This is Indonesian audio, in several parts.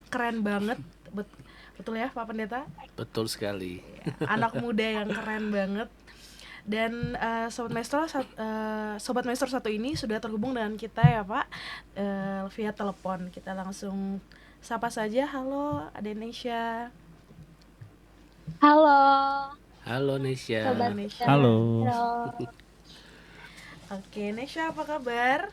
keren banget. Betul ya Pak Pendeta? Betul sekali. Anak muda yang keren banget. Dan Sobat Maestro satu ini sudah terhubung dengan kita ya Pak, via telepon. Kita langsung sapa saja. Halo Adenesha. Halo, Halo Halo Sobat Nesya. Muda Nesha. Halo. Maestro. Oke Nesha, apa kabar?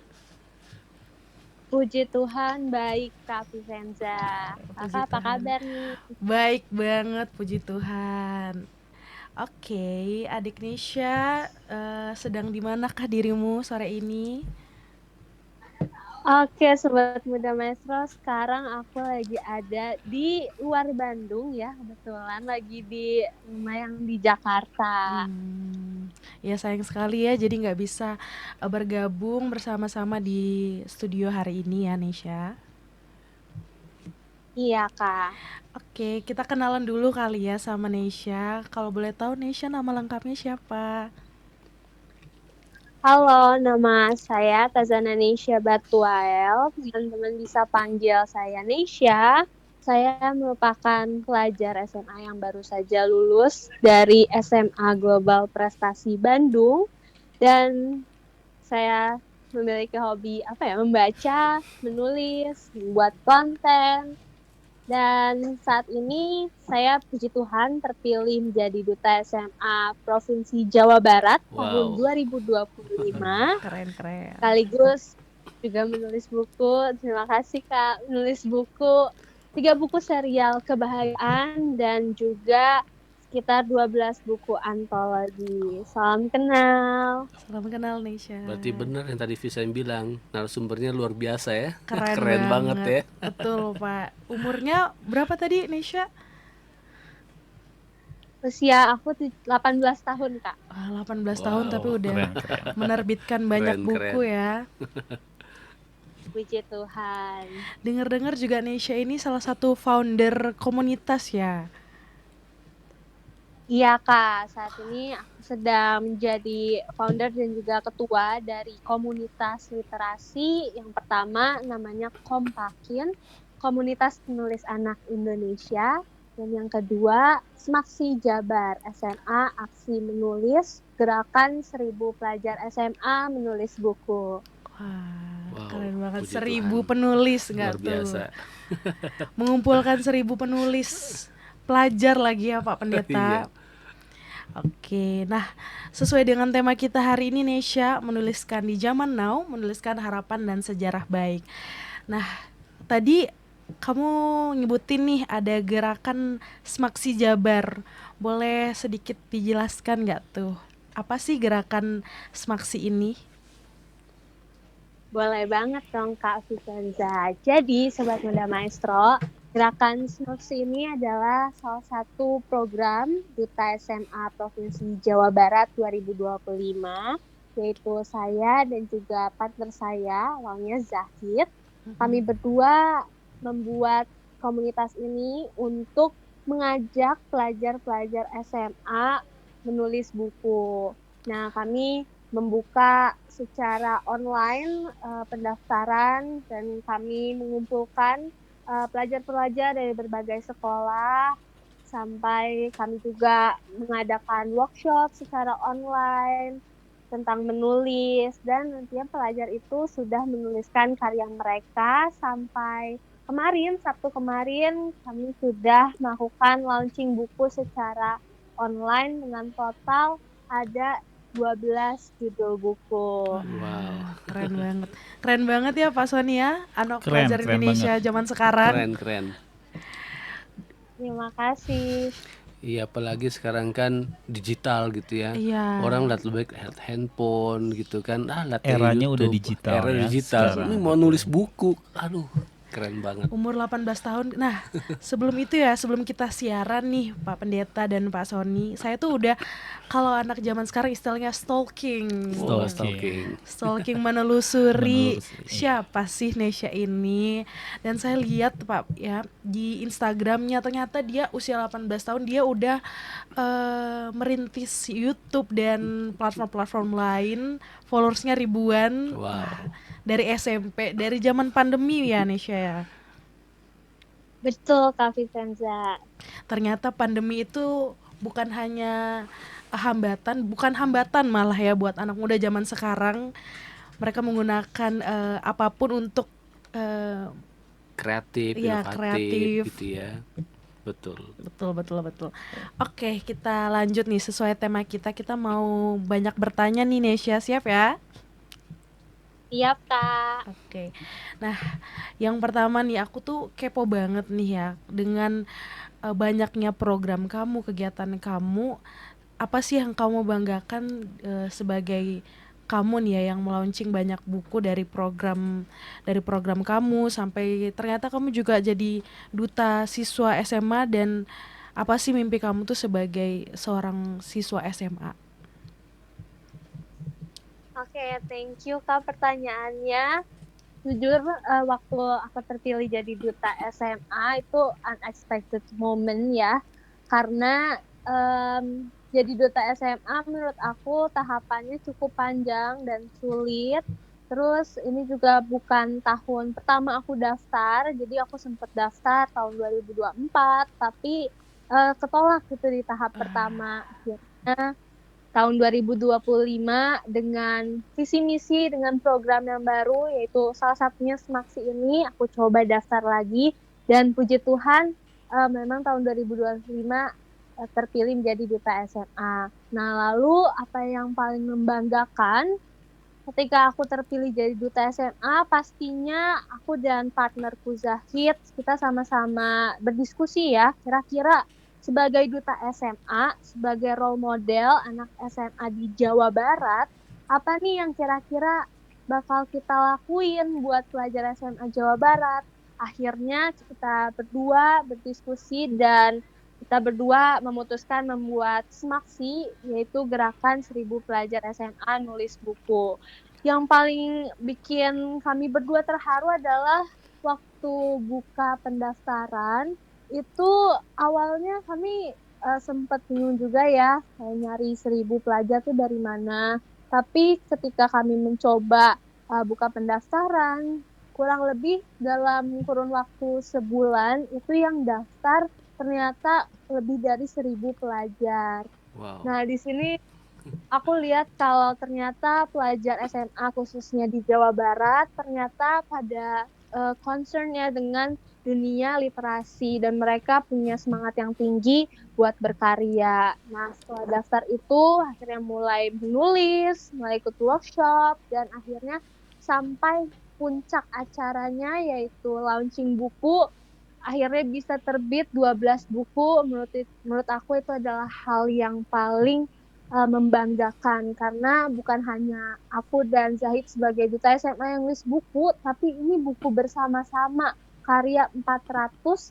Puji Tuhan, baik Kak Vivenza. Puji Kakak apa Tuhan. kabar nih? Baik banget, puji Tuhan. Oke, adik Nesha, sedang di manakah dirimu sore ini? Oke, Sobat Muda Maestro, sekarang aku lagi ada di luar Bandung ya, kebetulan lagi di rumah yang di Jakarta. Ya sayang sekali ya, jadi nggak bisa bergabung bersama-sama di studio hari ini ya Nesha. Iya, Kak. Oke, kita kenalan dulu kali ya sama Nesha. Kalau boleh tahu Nesha nama lengkapnya siapa? Halo, nama saya Tazana Nesya Batuael. Teman-teman bisa panggil saya Nesya. Saya merupakan pelajar SMA yang baru saja lulus dari SMA Global Prestasi Bandung. Dan saya memiliki hobi membaca, menulis, membuat konten. Dan saat ini saya puji Tuhan terpilih menjadi Duta SMA Provinsi Jawa Barat tahun Wow. 2025. Keren-keren. Sekaligus juga menulis buku. Terima kasih Kak, menulis buku 3 buku serial kebahagiaan dan juga sekitar 12 buku antologi. Salam kenal. Salam kenal Nesha. Berarti benar yang tadi Visa bilang, narasumbernya luar biasa ya. Keren banget ya. Betul Pak. Umurnya berapa tadi Nesha? Usia aku 18 tahun Kak. 18 tahun tapi udah Keren. menerbitkan banyak Keren. buku ya. Puji Tuhan. Dengar-dengar juga Nesha ini salah satu founder komunitas ya. Iya Kak, saat ini aku sedang menjadi founder dan juga ketua dari komunitas literasi. Yang pertama namanya Kompakin, Komunitas Penulis Anak Indonesia. Dan yang kedua, Smaksi Jabar, SMA Aksi Menulis, Gerakan 1000 Pelajar SMA Menulis Buku. Wah, keren banget. puji 1000 Tuhan. penulis nggak Luar tuh? biasa. Mengumpulkan 1000 penulis pelajar lagi ya Pak Pendeta. Iya. Oke, nah sesuai dengan tema kita hari ini Nesha, menuliskan di zaman now, menuliskan harapan dan sejarah baik. Nah, tadi kamu nyebutin nih ada gerakan Smaksi Jabar. Boleh sedikit dijelaskan nggak tuh? Apa sih gerakan Smaksi ini? Boleh banget dong Kak Vicenza. Jadi Sobat Muda Maestro, Gerakan Smaksi ini adalah salah satu program Duta SMA Provinsi Jawa Barat 2025, yaitu saya dan juga partner saya, namanya Zahid. Kami berdua membuat komunitas ini untuk mengajak pelajar-pelajar SMA menulis buku. Nah, kami membuka secara online pendaftaran dan kami mengumpulkan pelajar-pelajar dari berbagai sekolah, sampai kami juga mengadakan workshop secara online tentang menulis, dan nantinya pelajar itu sudah menuliskan karya mereka sampai kemarin, Sabtu kemarin, kami sudah melakukan launching buku secara online dengan total ada 12 judul buku. Wow, keren banget. Keren banget ya Pak Sony ya, anak Keren, pelajar keren Indonesia banget. zaman sekarang. Keren. Terima kasih. Iya, apalagi sekarang kan digital gitu ya. Iya. Orang lihat lebih baik handphone gitu kan. Lihat Eranya YouTube. udah digital Era ya digital. sekarang. Ini mau nulis buku. Aduh, keren banget. Umur 18 tahun. Nah, sebelum itu ya, sebelum kita siaran nih Pak Pendeta dan Pak Sony, saya tuh udah, kalau anak zaman sekarang istilahnya stalking. Stalking menelusuri siapa sih Nesha ini. Dan saya lihat Pak ya di Instagramnya, ternyata dia usia 18 tahun dia udah merintis YouTube dan platform-platform lain, followersnya ribuan. Wow. Dari SMP, dari zaman pandemi ya Nesha ya. Betul, Kak Vicenza. Ternyata pandemi itu bukan hanya bukan hambatan malah ya buat anak muda zaman sekarang. Mereka menggunakan apapun untuk eh, Kreatif, ya inovatif kreatif. gitu ya. Betul. Betul, betul, betul. Oke, kita lanjut nih sesuai tema kita. Kita mau banyak bertanya nih Nesya, siap ya? Siap, Kak. Oke. Nah, yang pertama nih aku tuh kepo banget nih ya dengan banyaknya program kamu, kegiatan kamu. Apa sih yang kamu banggakan sebagai kamu nih ya yang melaunching banyak buku dari program kamu sampai ternyata kamu juga jadi duta siswa SMA dan apa sih mimpi kamu tuh sebagai seorang siswa SMA? Oke, thank you Kak pertanyaannya. Jujur, waktu aku terpilih jadi duta SMA itu unexpected moment ya. Karena jadi duta SMA menurut aku tahapannya cukup panjang dan sulit. Terus ini juga bukan tahun pertama aku daftar, jadi aku sempat daftar tahun 2024, tapi ketolak gitu di tahap pertama. Akhirnya tahun 2025 dengan visi misi dengan program yang baru yaitu salah satunya Semaksi ini aku coba daftar lagi dan puji Tuhan memang tahun 2025 terpilih menjadi duta SMA. Nah, lalu apa yang paling membanggakan ketika aku terpilih jadi duta SMA, pastinya aku dan partnerku Zahid, kita sama-sama berdiskusi ya, kira-kira sebagai duta SMA, sebagai role model anak SMA di Jawa Barat, apa nih yang kira-kira bakal kita lakuin buat pelajar SMA Jawa Barat? Akhirnya kita berdua berdiskusi dan kita berdua memutuskan membuat Semaksi, yaitu gerakan 1.000 pelajar SMA nulis buku. Yang paling bikin kami berdua terharu adalah waktu buka pendaftaran itu awalnya kami sempat bingung juga ya, kayak nyari 1.000 pelajar tuh dari mana. Tapi ketika kami mencoba buka pendaftaran, kurang lebih dalam kurun waktu sebulan itu yang daftar ternyata lebih dari 1.000 pelajar. Wow. Nah, di sini aku lihat kalau ternyata pelajar SMA khususnya di Jawa Barat ternyata pada concernnya dengan dunia literasi dan mereka punya semangat yang tinggi buat berkarya. Nah, setelah daftar itu akhirnya mulai menulis, mulai ikut workshop dan akhirnya sampai puncak acaranya yaitu launching buku. Akhirnya bisa terbit 12 buku. Menurut aku itu adalah hal yang paling membanggakan karena bukan hanya aku dan Zahid sebagai duta SMA yang nulis buku, tapi ini buku bersama-sama karya 480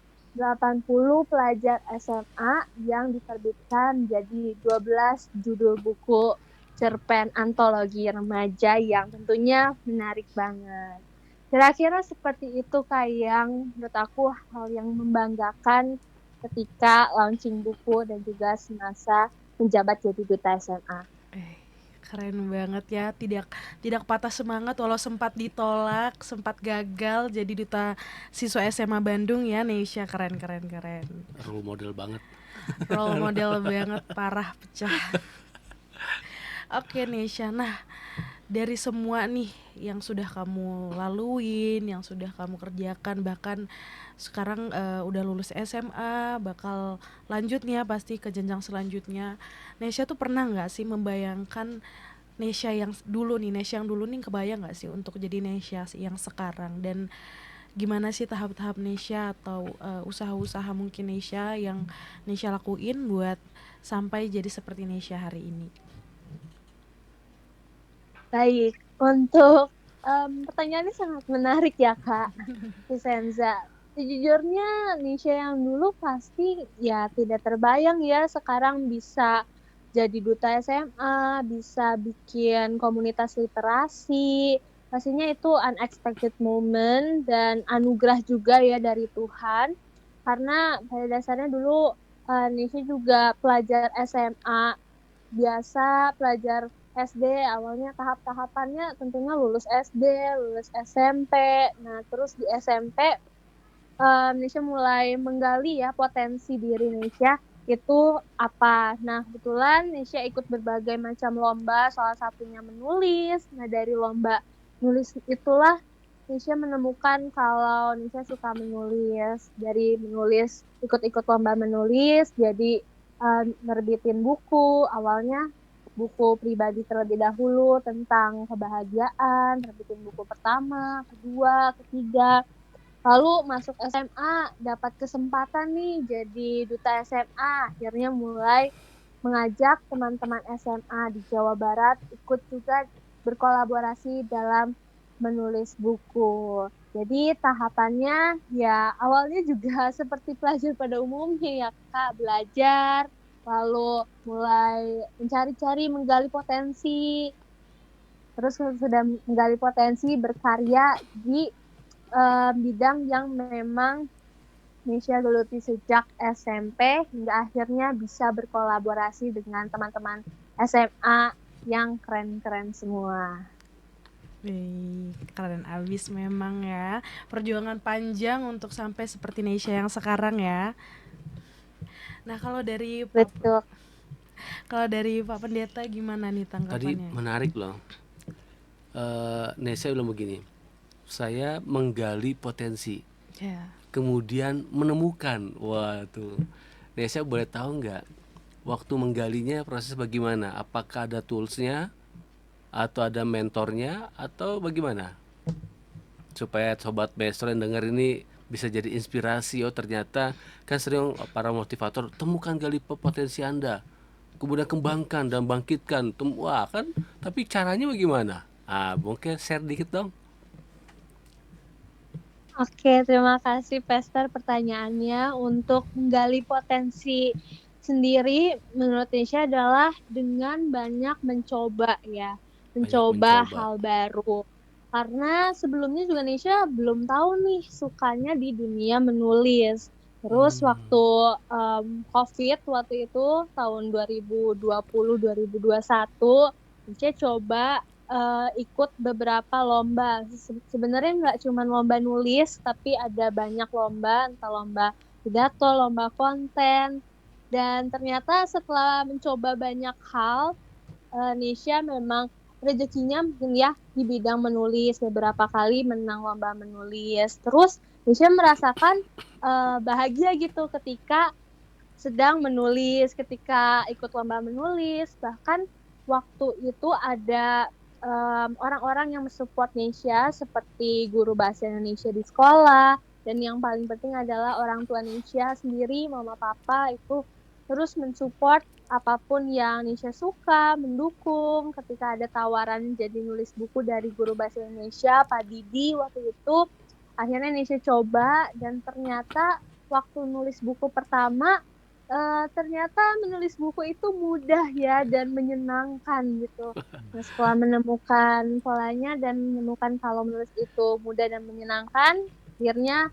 pelajar SMA yang diterbitkan jadi 12 judul buku cerpen antologi remaja yang tentunya menarik banget. Kira-kira seperti itu Kak yang menurut aku hal yang membanggakan ketika launching buku dan juga semasa menjabat jadi duta SMA. Eh, keren banget ya. Tidak tidak patah semangat walau sempat ditolak, sempat gagal jadi duta siswa SMA Bandung ya, Nesya. Keren, keren, keren. Role model banget. Role model banget, parah pecah. Oke, Nesya. Nah, dari semua nih yang sudah kamu laluin, yang sudah kamu kerjakan, bahkan sekarang udah lulus SMA, bakal lanjut nih ya pasti ke jenjang selanjutnya. Nesya tuh pernah nggak sih membayangkan Nesya yang dulu nih kebayang nggak sih untuk jadi Nesya yang sekarang dan gimana sih tahap-tahap Nesya atau usaha-usaha mungkin Nesya yang Nesya lakuin buat sampai jadi seperti Nesya hari ini? Baik, untuk pertanyaannya sangat menarik ya Kak Vicenza. Sejujurnya Nisha yang dulu pasti ya tidak terbayang ya sekarang bisa jadi duta SMA, bisa bikin komunitas literasi. Pastinya itu unexpected moment dan anugerah juga ya dari Tuhan. Karena pada dasarnya dulu Nisha juga pelajar SMA biasa, pelajar SD awalnya tahap-tahapannya tentunya lulus SD, lulus SMP. Nah, terus di SMP Indonesia mulai menggali ya potensi diri Indonesia itu apa. Nah, kebetulan Indonesia ikut berbagai macam lomba, salah satunya menulis. Nah, dari lomba nulis itulah Indonesia menemukan kalau Indonesia suka menulis. Dari menulis, ikut-ikut lomba menulis, jadi nerbitin buku. Awalnya buku pribadi terlebih dahulu tentang kebahagiaan, nerbitin buku pertama, kedua, ketiga. Lalu masuk SMA, dapat kesempatan nih jadi duta SMA. Akhirnya mulai mengajak teman-teman SMA di Jawa Barat ikut juga berkolaborasi dalam menulis buku. Jadi tahapannya ya awalnya juga seperti pelajar pada umumnya ya Kak, belajar, lalu mulai mencari-cari, menggali potensi, terus sudah menggali potensi berkarya di bidang yang memang Indonesia geluti sejak SMP hingga akhirnya bisa berkolaborasi dengan teman-teman SMA yang keren-keren semua. Wih, keren abis memang ya. Perjuangan panjang untuk sampai seperti Indonesia yang sekarang ya. Nah, Betul. kalau dari Pak Pendeta gimana nih Tadi tanggapannya? menarik loh. Nesya bilang begini, saya menggali potensi, Ya. kemudian menemukan. Wah tuh, Nesya boleh tahu nggak waktu menggalinya proses bagaimana? Apakah ada toolsnya atau ada mentornya atau bagaimana? Supaya sobat maestro yang denger ini bisa jadi inspirasi. Oh ternyata kan sering para motivator temukan gali potensi Anda, kemudian kembangkan dan bangkitkan. Wah kan, tapi caranya bagaimana? Mungkin share dikit dong. Oke, terima kasih Pester pertanyaannya. Untuk menggali potensi sendiri menurut Indonesia adalah dengan banyak mencoba ya, Banyak mencoba mencoba. hal baru. Karena sebelumnya juga Indonesia belum tahu nih sukanya di dunia menulis. Terus waktu COVID waktu itu tahun 2020-2021, Indonesia coba ikut beberapa lomba. Sebenarnya nggak cuma lomba nulis, tapi ada banyak lomba, entah lomba pidato, lomba konten. Dan ternyata setelah mencoba banyak hal, Nisha memang rezekinya mungkin ya di bidang menulis, beberapa kali menang lomba menulis. Terus Nisha merasakan bahagia gitu ketika sedang menulis, ketika ikut lomba menulis. Bahkan waktu itu ada orang-orang yang mensupport Nisha seperti guru bahasa Indonesia di sekolah, dan yang paling penting adalah orang tua Nisha sendiri, mama papa itu terus mensupport apapun yang Nisha suka, mendukung. Ketika ada tawaran jadi nulis buku dari guru bahasa Indonesia Pak Didi waktu itu, akhirnya Nisha coba, dan ternyata waktu nulis buku pertama ternyata menulis buku itu mudah ya dan menyenangkan gitu. Nah, setelah menemukan polanya dan menemukan kalau menulis itu mudah dan menyenangkan, akhirnya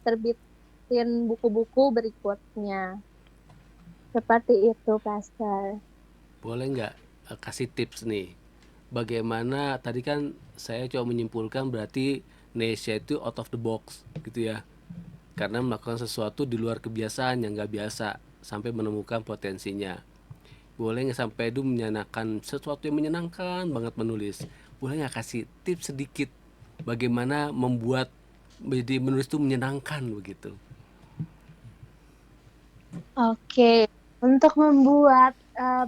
terbitin buku-buku berikutnya. Seperti itu, Pastor. Boleh nggak kasih tips nih? Bagaimana tadi kan saya coba menyimpulkan berarti Nesya itu out of the box gitu ya. Karena melakukan sesuatu di luar kebiasaan yang nggak biasa sampai menemukan potensinya. Boleh nggak sampai itu menyenangkan, sesuatu yang menyenangkan banget menulis. Boleh nggak kasih tips sedikit bagaimana membuat menjadi menulis itu menyenangkan begitu? Oke, untuk membuat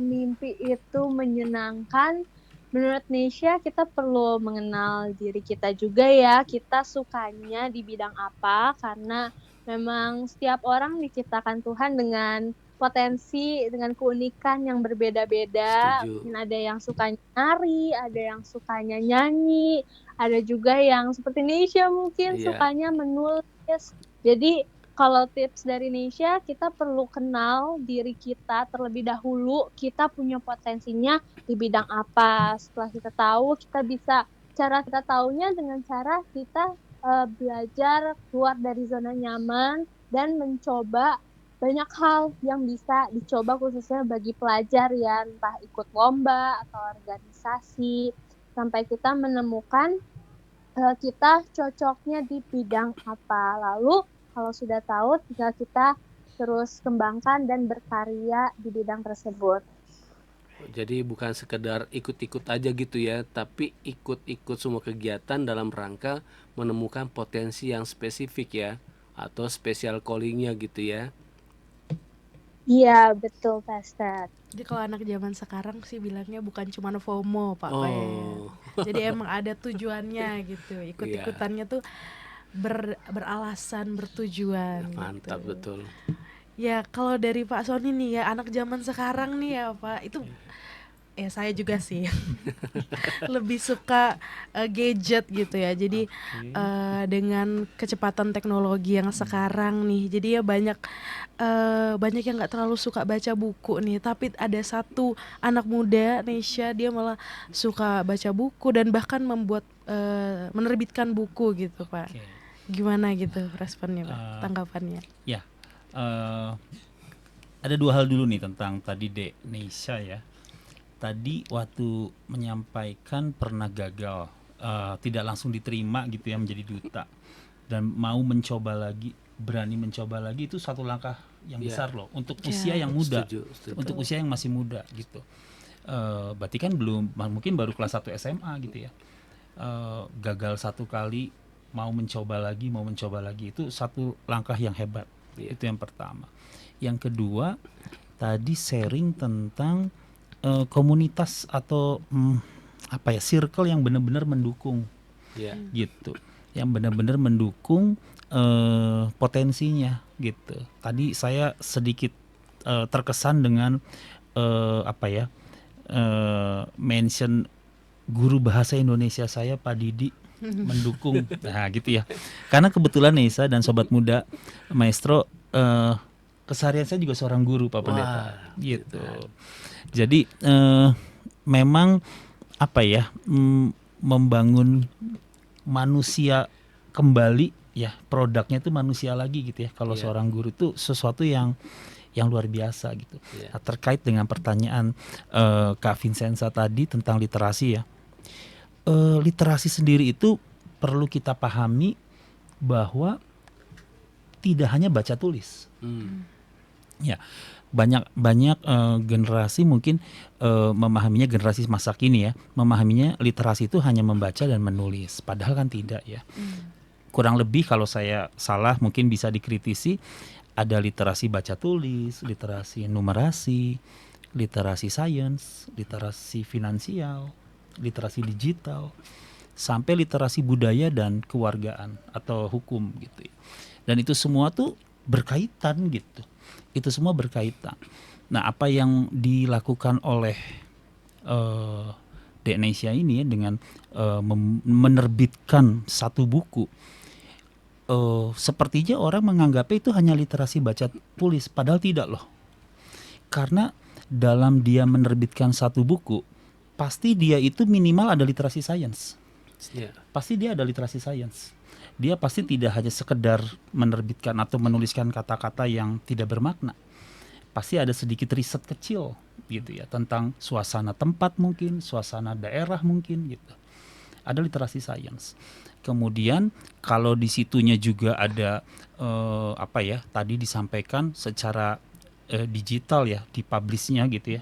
mimpi itu menyenangkan, menurut Nisha kita perlu mengenal diri kita juga ya. Kita sukanya di bidang apa, karena memang setiap orang diciptakan Tuhan dengan potensi, dengan keunikan yang berbeda-beda. Setuju. Mungkin ada yang sukanya nari, ada yang sukanya nyanyi, ada juga yang seperti Nisha mungkin Iya. sukanya menulis. Jadi kalau tips dari Nisha, kita perlu kenal diri kita terlebih dahulu. Kita punya potensinya di bidang apa. Setelah kita tahu, cara kita tahunya dengan cara kita belajar keluar dari zona nyaman dan mencoba banyak hal yang bisa dicoba khususnya bagi pelajar ya, entah ikut lomba atau organisasi, sampai kita menemukan kita cocoknya di bidang apa. Lalu Kalau sudah tahu, tinggal kita terus kembangkan dan berkarya di bidang tersebut. Jadi bukan sekedar ikut-ikut aja gitu ya, tapi ikut-ikut semua kegiatan dalam rangka menemukan potensi yang spesifik ya, atau special callingnya gitu ya. Iya, betul, Pastor. Jadi kalau anak zaman sekarang sih bilangnya bukan cuma FOMO, Pak Pen. Oh, Jadi emang ada tujuannya gitu. iya, Ikut-ikutannya tuh beralasan, bertujuan mantap gitu. betul. Ya kalau dari Pak Sony nih ya, anak zaman sekarang nih ya Pak, itu saya juga sih lebih suka gadget gitu ya. Jadi dengan kecepatan teknologi yang sekarang nih, jadi ya banyak yang nggak terlalu suka baca buku nih. Tapi ada satu anak muda Nesya, dia malah suka baca buku dan bahkan menerbitkan buku gitu Pak. Oke. Gimana gitu responnya Pak, Eh, tanggapannya? Ya, eh, ada dua hal dulu nih tentang tadi Dek Neisha ya. Tadi waktu menyampaikan pernah gagal, tidak langsung diterima gitu ya menjadi duta, dan mau mencoba lagi, berani mencoba lagi, itu satu langkah yang Iya. besar loh untuk Iya, usia yang muda, Setuju. untuk usia yang masih muda gitu. Berarti kan belum, mungkin baru kelas 1 SMA gitu ya. Gagal satu kali, mau mencoba lagi, itu satu langkah yang hebat. Iya. Itu yang pertama. Yang kedua, tadi sharing tentang komunitas atau circle yang benar-benar mendukung Iya. gitu, yang benar-benar mendukung potensinya gitu. Tadi saya sedikit terkesan dengan mention guru bahasa Indonesia saya, Pak Didi, mendukung, nah gitu ya. Karena kebetulan Nesa dan sobat muda Maestro, keseharian saya juga seorang guru, Pak Pendeta, Wah, gitu. Jadi memang membangun manusia kembali ya, produknya itu manusia lagi gitu ya. Kalau Iya. seorang guru itu sesuatu yang luar biasa gitu. Iya. Nah, terkait dengan pertanyaan Kak Vincenza tadi tentang literasi ya, literasi sendiri itu perlu kita pahami bahwa tidak hanya baca tulis. Ya, banyak generasi mungkin memahaminya, generasi masa kini ya, memahaminya literasi itu hanya membaca dan menulis, padahal kan tidak ya. Kurang lebih, kalau saya salah mungkin bisa dikritisi, ada literasi baca tulis, literasi numerasi, literasi sains, literasi finansial, literasi digital, sampai literasi budaya dan kewargaan atau hukum gitu ya. Dan itu semua tuh berkaitan gitu. Itu semua berkaitan. Nah, apa yang dilakukan oleh Dek Neisha ini ya, dengan menerbitkan satu buku, sepertinya orang menganggapnya itu hanya literasi baca tulis, padahal tidak loh. Karena dalam dia menerbitkan satu buku, pasti dia itu minimal ada literasi sains. Iya. Pasti dia ada literasi sains. Dia pasti tidak hanya sekedar menerbitkan atau menuliskan kata-kata yang tidak bermakna. Pasti ada sedikit riset kecil gitu ya, tentang suasana tempat mungkin, suasana daerah mungkin gitu. Ada literasi sains. Kemudian kalau di situnya juga ada tadi disampaikan secara digital ya, dipublishnya gitu ya,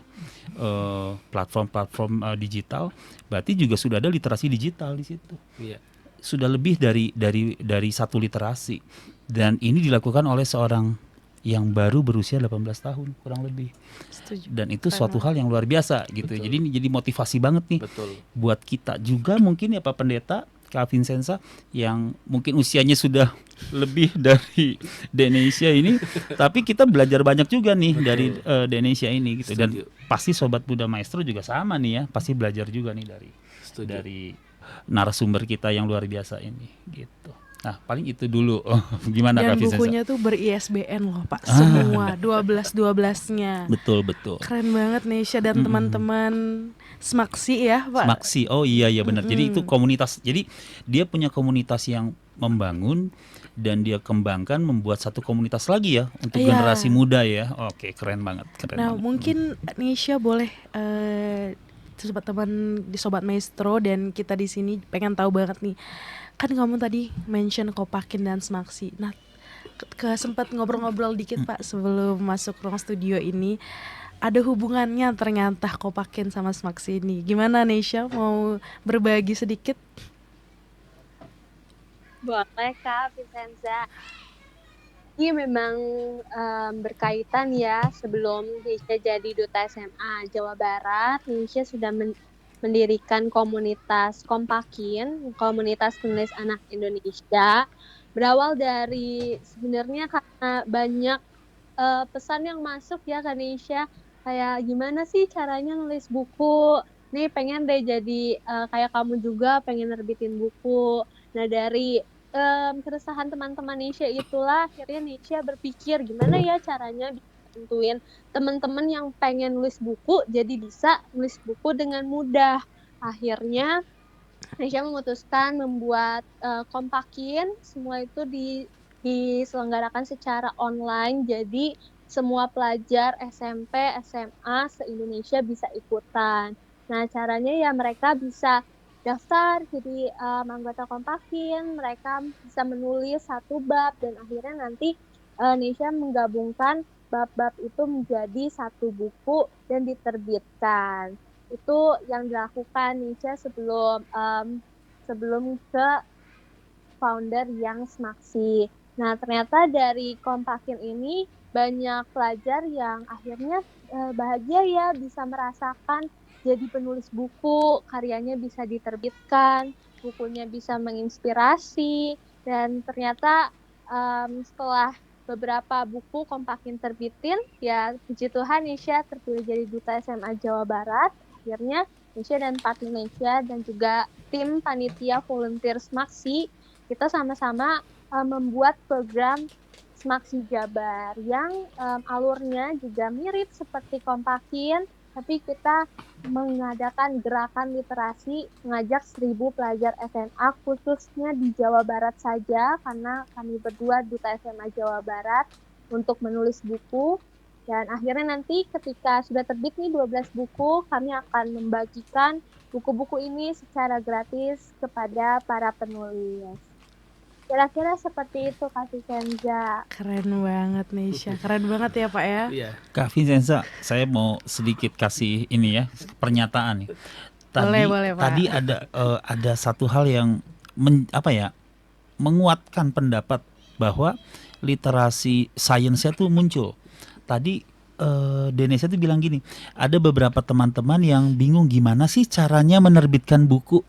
platform-platform digital, berarti juga sudah ada literasi digital di situ. Iya. Sudah lebih dari satu literasi, dan ini dilakukan oleh seorang yang baru berusia 18 tahun kurang lebih. Setuju. Dan itu Keren suatu banget. hal yang luar biasa gitu. Betul. Jadi ini jadi motivasi banget nih Betul. buat kita juga mungkin ya Pak Pendeta, Kak Vincenza, yang mungkin usianya sudah lebih dari Denesia ini, tapi kita belajar banyak juga nih Betul. dari Denesia ini gitu. Dan Setuju. pasti sobat muda maestro juga sama nih ya, pasti belajar juga nih Setuju. dari narasumber kita yang luar biasa ini gitu. Nah, paling itu dulu. Gimana Dan Kak Vincenza? bukunya tuh ber-ISBN loh Pak, semua 12-12-nya. Betul. Keren banget Nesya dan teman-teman Smaksi ya Pak. Maksi, oh iya benar. Jadi itu komunitas. Jadi dia punya komunitas yang membangun, dan dia kembangkan membuat satu komunitas lagi ya untuk Iya. generasi muda ya. Oke, keren banget. Nah mungkin Nesya boleh sobat teman di Sobat Maestro dan kita di sini pengen tahu banget nih, kan kamu tadi mention Kopakin dan Smaksi. Nah sempat ngobrol-ngobrol dikit Pak sebelum masuk ruang studio ini. Ada hubungannya ternyata Kopaken sama Smaksi ini. Gimana Nesya, mau berbagi sedikit? Boleh Kak Vincenza. Ini memang berkaitan ya. Sebelum Nisha jadi Duta SMA Jawa Barat, Nisha sudah mendirikan komunitas Kompakin, komunitas penulis anak Indonesia. Berawal dari sebenarnya karena banyak pesan yang masuk ya ke Nisha, kayak gimana sih caranya nulis buku. Nih pengen deh jadi kayak kamu juga pengen nerbitin buku. Nah dari keresahan teman-teman Nisha itulah akhirnya Nisha berpikir gimana ya caranya bantuin teman-teman yang pengen nulis buku jadi bisa nulis buku dengan mudah. Akhirnya Nisha memutuskan membuat Kompakin, semua itu diselenggarakan secara online, jadi semua pelajar SMP, SMA se-Indonesia bisa ikutan. Nah, caranya ya mereka bisa daftar jadi anggota Kompakin, mereka bisa menulis satu bab dan akhirnya nanti Nisha menggabungkan bab-bab itu menjadi satu buku dan diterbitkan. Itu yang dilakukan Nisha sebelum ke founder yang Smaksi. Nah, ternyata dari Kompakin ini banyak pelajar yang akhirnya bahagia ya bisa merasakan jadi penulis buku, karyanya bisa diterbitkan, bukunya bisa menginspirasi, dan ternyata setelah beberapa buku Kompakin terbitin, ya puji Tuhan Nisha terpilih jadi Duta SMA Jawa Barat. Akhirnya Nisha dan partner Nisha dan juga tim panitia volunteer Smaksi, kita sama-sama membuat program Smaksi Jabar yang alurnya juga mirip seperti Kompakin, tapi kita mengadakan gerakan literasi, mengajak 1.000 pelajar SMA khususnya di Jawa Barat saja, karena kami berdua Duta SMA Jawa Barat untuk menulis buku. Dan akhirnya nanti ketika sudah terbit nih 12 buku, kami akan membagikan buku-buku ini secara gratis kepada para penulis. Kira-kira seperti itu Kak Vincenza. Keren banget Nesya, keren banget ya Pak ya. Iya. Kak Vincenza, saya mau sedikit kasih ini ya pernyataan nih. Boleh, Pak. Tadi ada satu hal yang menguatkan pendapat bahwa literasi sainsnya tuh muncul. Tadi Denesha tuh bilang gini, ada beberapa teman-teman yang bingung gimana sih caranya menerbitkan buku.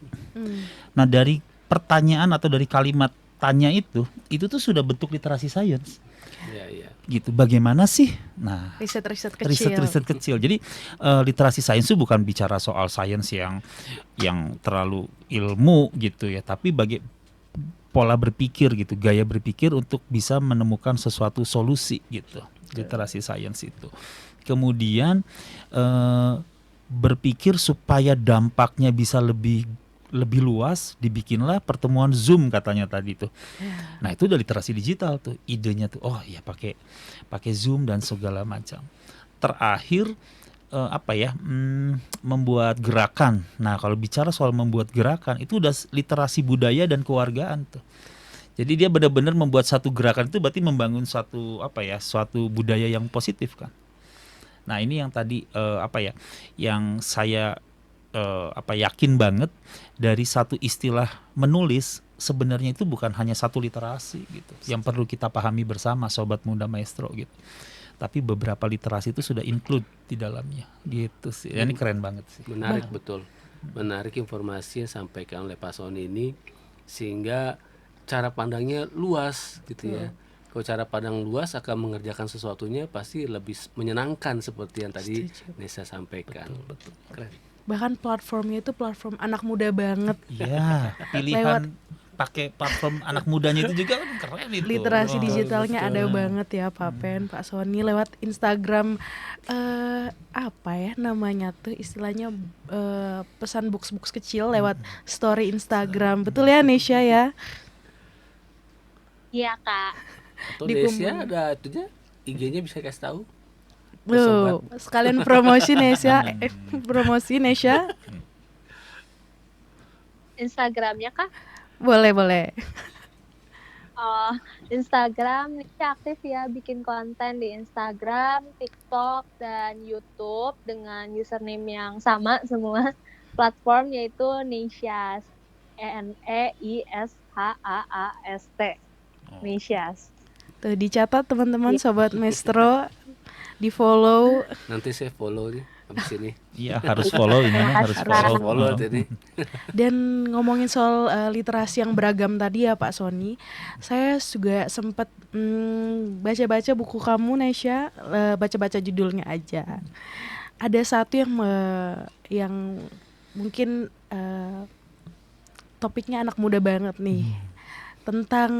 Nah dari pertanyaan atau dari kalimat tanya itu tuh sudah bentuk literasi sains. Iya. Gitu. Bagaimana sih? Nah, Riset-riset kecil. riset-riset kecil. Jadi literasi sains itu bukan bicara soal sains yang terlalu ilmu gitu ya, tapi pola berpikir gitu, gaya berpikir untuk bisa menemukan sesuatu solusi gitu. Literasi sains itu. Kemudian berpikir supaya dampaknya bisa lebih luas, dibikinlah pertemuan Zoom katanya tadi tuh. Nah, itu udah literasi digital tuh. Idenya tuh, oh iya pakai Zoom dan segala macam. Terakhir membuat gerakan. Nah, kalau bicara soal membuat gerakan itu udah literasi budaya dan kewargaan tuh. Jadi dia benar-benar membuat satu gerakan itu berarti membangun suatu budaya yang positif kan. Nah, ini yang tadi yang saya yakin banget dari satu istilah menulis sebenarnya itu bukan hanya satu literasi gitu yang perlu kita pahami bersama Sobat Muda Maestro gitu, tapi beberapa literasi itu sudah include di dalamnya gitu sih. Ini keren banget sih. Menarik betul. Menarik informasi yang disampaikan oleh Pak Sony ini, sehingga cara pandangnya luas gitu ya. Kalau cara pandang luas akan mengerjakan sesuatunya pasti lebih menyenangkan seperti yang tadi Nesa sampaikan. Betul. Keren. Bahkan platformnya itu platform anak muda banget. Iya, pilihan pakai platform anak mudanya itu juga keren itu. Literasi digitalnya betul. ada banget ya Pak Pen, Pak Sony, lewat Instagram namanya tuh istilahnya pesan box kecil lewat story Instagram. Betul ya Nesya ya? Iya Kak. Atau Nesya ada itunya, IG-nya bisa kasih tahu. Loh, sekalian promosi Nesya, promosi Nesya. Instagramnya Kak? Boleh. Oh, Instagram Nisha aktif ya bikin konten di Instagram, TikTok, dan YouTube dengan username yang sama semua platform yaitu Nishas. Neishast. Nishas. Tuh dicatat teman-teman Iya. sobat Maestro, di follow. Nanti saya follow nih habis ini. Iya, harus follow ini mah, harus Harus Harus follow. follow Heeh. tadi. Dan ngomongin soal literasi yang beragam tadi ya Pak Sony, saya juga sempat baca-baca buku kamu Nesya, baca-baca judulnya aja. Ada satu yang mungkin topiknya anak muda banget nih, tentang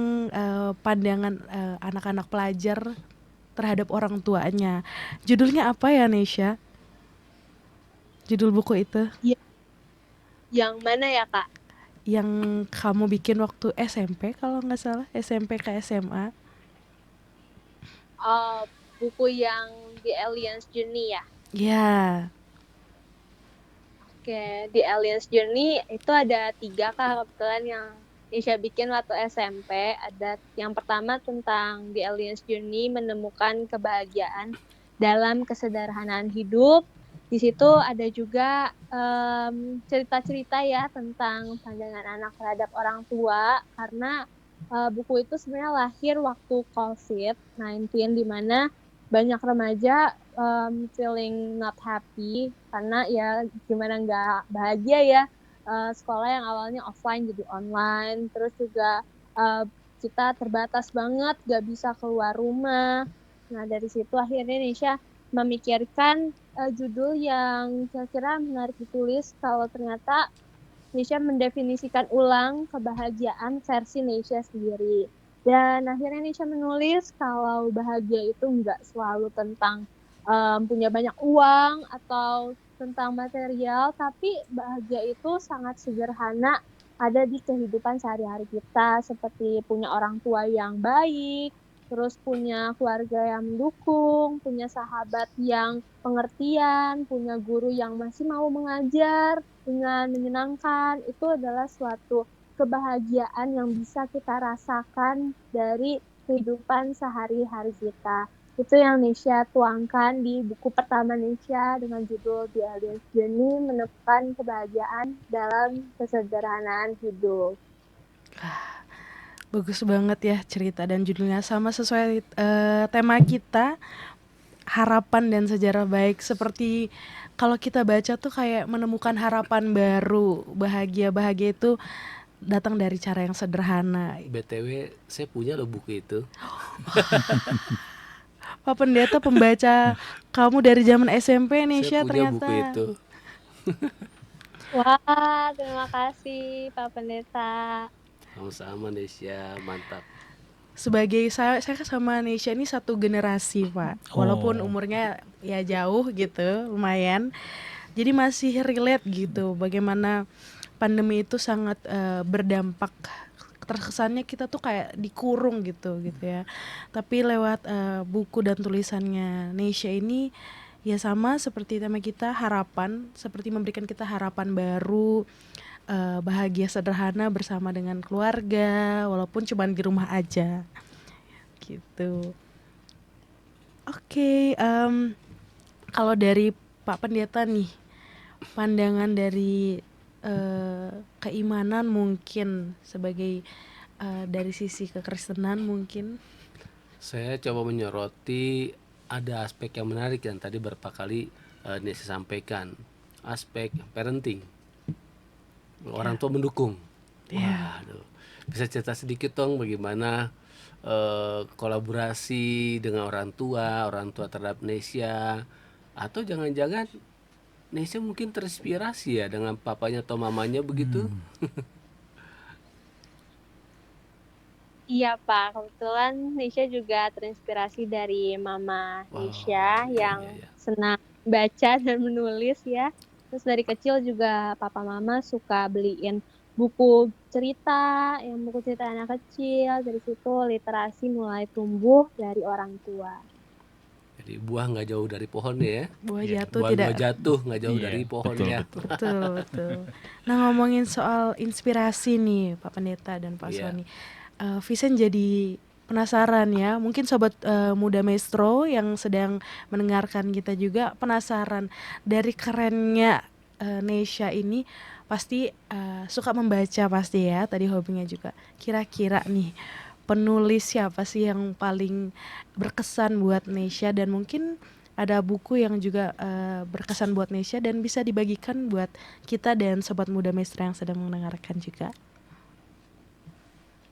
pandangan anak-anak pelajar terhadap orang tuanya. Judulnya apa ya Nesya? Judul buku itu? Yang mana ya, Kak? Yang kamu bikin waktu SMP kalau nggak salah, SMP ke SMA. Buku yang The Alien's Journey ya. Ya, Oke, The Alien's Journey itu ada 3 Kak kebetulan yang Nisha bikin waktu SMP. Ada yang pertama tentang The Alien's Journey, menemukan kebahagiaan dalam kesederhanaan hidup. Di situ ada juga cerita-cerita ya tentang pandangan anak terhadap orang tua, karena buku itu sebenarnya lahir waktu COVID-19 di mana banyak remaja feeling not happy karena ya gimana nggak bahagia ya, sekolah yang awalnya offline jadi online, terus juga kita terbatas banget nggak bisa keluar rumah. Nah dari situ akhirnya Indonesia memikirkan judul yang kira-kira menarik ditulis kalau ternyata Indonesia mendefinisikan ulang kebahagiaan versi Indonesia sendiri. Dan akhirnya Indonesia menulis kalau bahagia itu nggak selalu tentang punya banyak uang atau tentang material, tapi bahagia itu sangat sederhana, ada di kehidupan sehari-hari kita, seperti punya orang tua yang baik, terus punya keluarga yang mendukung, punya sahabat yang pengertian, punya guru yang masih mau mengajar dengan menyenangkan. Itu adalah suatu kebahagiaan yang bisa kita rasakan dari kehidupan sehari-hari kita. Itu yang Nisha tuangkan di buku pertama Nisha dengan judul The Alien's Journey, menemukan kebahagiaan dalam kesederhanaan hidup. bagus banget ya cerita dan judulnya sama sesuai tema kita, harapan dan sejarah baik. Seperti kalau kita baca tuh kayak menemukan harapan baru, bahagia itu datang dari cara yang sederhana. BTW saya punya loh buku itu. Pak Pendeta pembaca kamu dari zaman SMP Nesya Saya punya buku ternyata. itu. Wah, terima kasih Pak Pendeta. Sama-sama Nesya, mantap. Sebagai saya sama Nesya ini satu generasi Pak, walaupun umurnya ya jauh gitu, lumayan. Jadi masih relate gitu, bagaimana pandemi itu sangat berdampak. Terkesannya kita tuh kayak dikurung gitu ya. Tapi lewat buku dan tulisannya Nesya ini ya sama seperti tema kita, harapan, seperti memberikan kita harapan baru, bahagia sederhana bersama dengan keluarga, walaupun cuma di rumah aja gitu. Oke, kalau dari Pak Pendeta nih, pandangan dari keimanan mungkin sebagai dari sisi kekristenan mungkin. Saya coba menyoroti ada aspek yang menarik yang tadi beberapa kali Nesya sampaikan, aspek parenting. Orang tua mendukung. Waduh. Bisa cerita sedikit dong bagaimana kolaborasi dengan orang tua terhadap Nesya, atau jangan-jangan Nesya mungkin terinspirasi ya dengan papanya atau mamanya begitu? Iya Pak, kebetulan Nisha juga terinspirasi dari Mama Nisha yang senang baca dan menulis ya. Terus dari kecil juga papa mama suka beliin buku cerita, buku cerita anak kecil. Dari situ literasi mulai tumbuh dari orang tua. Jadi buah nggak jauh dari pohon ya. Buah jatuh Buah tidak jatuh nggak jauh dari pohon betul, ya. betul. Nah ngomongin soal inspirasi nih Pak Pendeta dan Pak Sony, Vincent jadi penasaran ya. Mungkin sobat muda Maestro yang sedang mendengarkan kita juga penasaran dari kerennya Nesya ini, pasti suka membaca pasti ya. Tadi hobinya juga. Kira-kira nih penulis siapa sih yang paling berkesan buat Nesya, dan mungkin ada buku yang juga berkesan buat Nesya dan bisa dibagikan buat kita dan sobat muda Maestro yang sedang mendengarkan juga.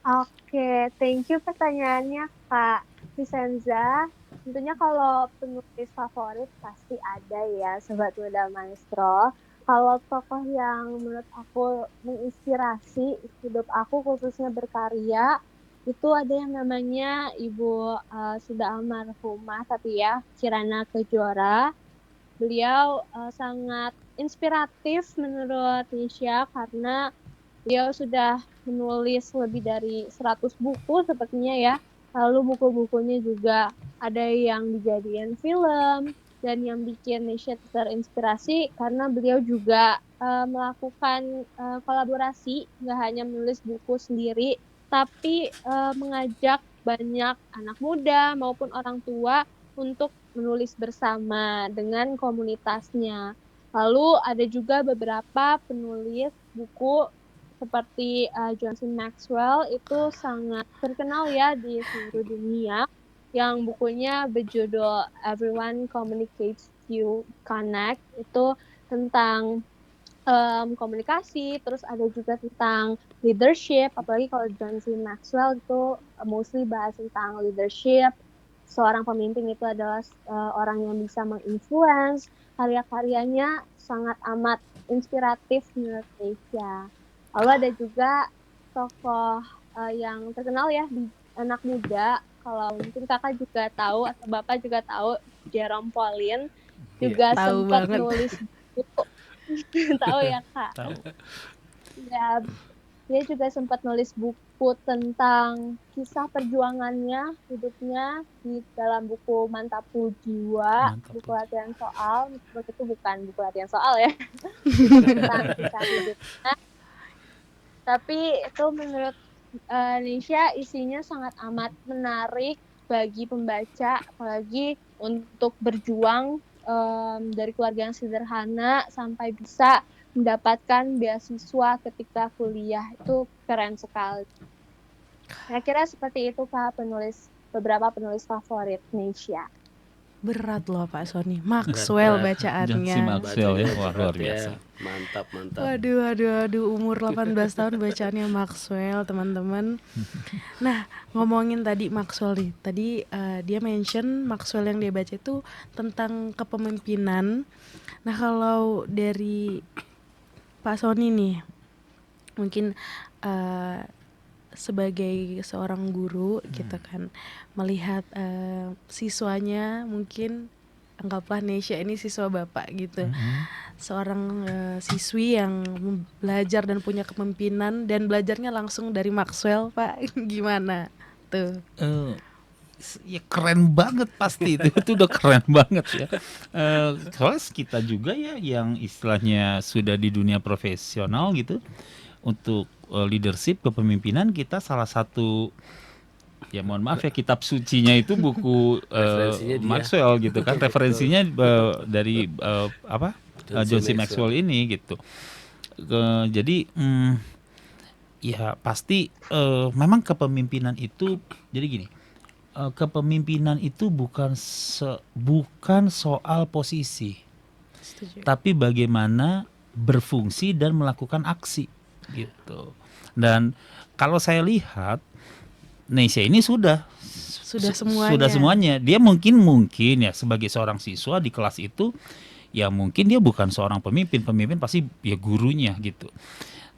Oke, thank you pertanyaannya Kak Vicenza. Tentunya kalau penulis favorit pasti ada ya Sobat Muda Maestro. Kalau tokoh yang menurut aku menginspirasi hidup aku khususnya berkarya, itu ada yang namanya Ibu sudah almarhumah tapi ya, Kirana Kejora. Beliau sangat inspiratif menurut Nisha karena beliau sudah menulis lebih dari 100 buku sepertinya ya. Lalu buku-bukunya juga ada yang dijadikan film dan yang bikin Nisha terinspirasi karena beliau juga melakukan kolaborasi, nggak hanya menulis buku sendiri, tapi mengajak banyak anak muda maupun orang tua untuk menulis bersama dengan komunitasnya. Lalu ada juga beberapa penulis buku seperti John C. Maxwell itu sangat terkenal ya di seluruh dunia, yang bukunya berjudul Everyone Communicates You Connect, itu tentang komunikasi, terus ada juga tentang leadership, apalagi kalau John C. Maxwell itu mostly bahas tentang leadership. Seorang pemimpin itu adalah orang yang bisa menginfluence. Karya-karyanya sangat amat inspiratif menurut Nesya. Lalu ada juga tokoh yang terkenal ya di anak muda. Kalau mungkin kakak juga tahu atau bapak juga tahu, Jerome Pauline juga Tahu sempat banget. nulis buku. Tahu ya kak? Tahu. Ya, dia juga sempat nulis buku tentang kisah perjuangannya, hidupnya di dalam buku Mantapku Jiwa, Mantap. buku latihan soal. Itu bukan buku latihan soal ya, tentang kisah hidupnya. Tapi itu menurut Nisha isinya sangat amat menarik bagi pembaca, apalagi untuk berjuang dari keluarga yang sederhana sampai bisa mendapatkan beasiswa ketika kuliah. Itu keren sekali. Kira-kira seperti itu Kak beberapa penulis favorit Nisha. Berat loh Pak Sony. Maxwell Berat. John C. bacaannya. Maxwell ya, Bacanya wah berat luar ya. biasa. Mantap, mantap. Waduh, umur 18 tahun bacaannya Maxwell, teman-teman. Nah, ngomongin tadi Maxwell nih. Tadi dia mention Maxwell yang dia baca itu tentang kepemimpinan. Nah, kalau dari Pak Sony nih, mungkin sebagai seorang guru gitu kan, melihat siswanya, mungkin anggaplah Nesya ini siswa bapak gitu, seorang siswi yang belajar dan punya kepemimpinan dan belajarnya langsung dari Maxwell, Pak. Gimana tuh? Ya keren banget pasti itu udah keren banget ya. Soalnya kita juga ya yang istilahnya sudah di dunia profesional gitu, untuk leadership kepemimpinan, kita salah satu, ya mohon maaf ya, kitab sucinya itu buku Referensinya dia. Maxwell gitu kan, referensinya dari apa John C. Maxwell ini gitu. Jadi ya pasti memang kepemimpinan itu, jadi gini, kepemimpinan itu bukan soal posisi, Setuju. tapi bagaimana berfungsi dan melakukan aksi gitu. Dan kalau saya lihat Nesya ini sudah semuanya. Dia mungkin ya sebagai seorang siswa di kelas itu, ya mungkin dia bukan seorang pemimpin pasti ya gurunya gitu.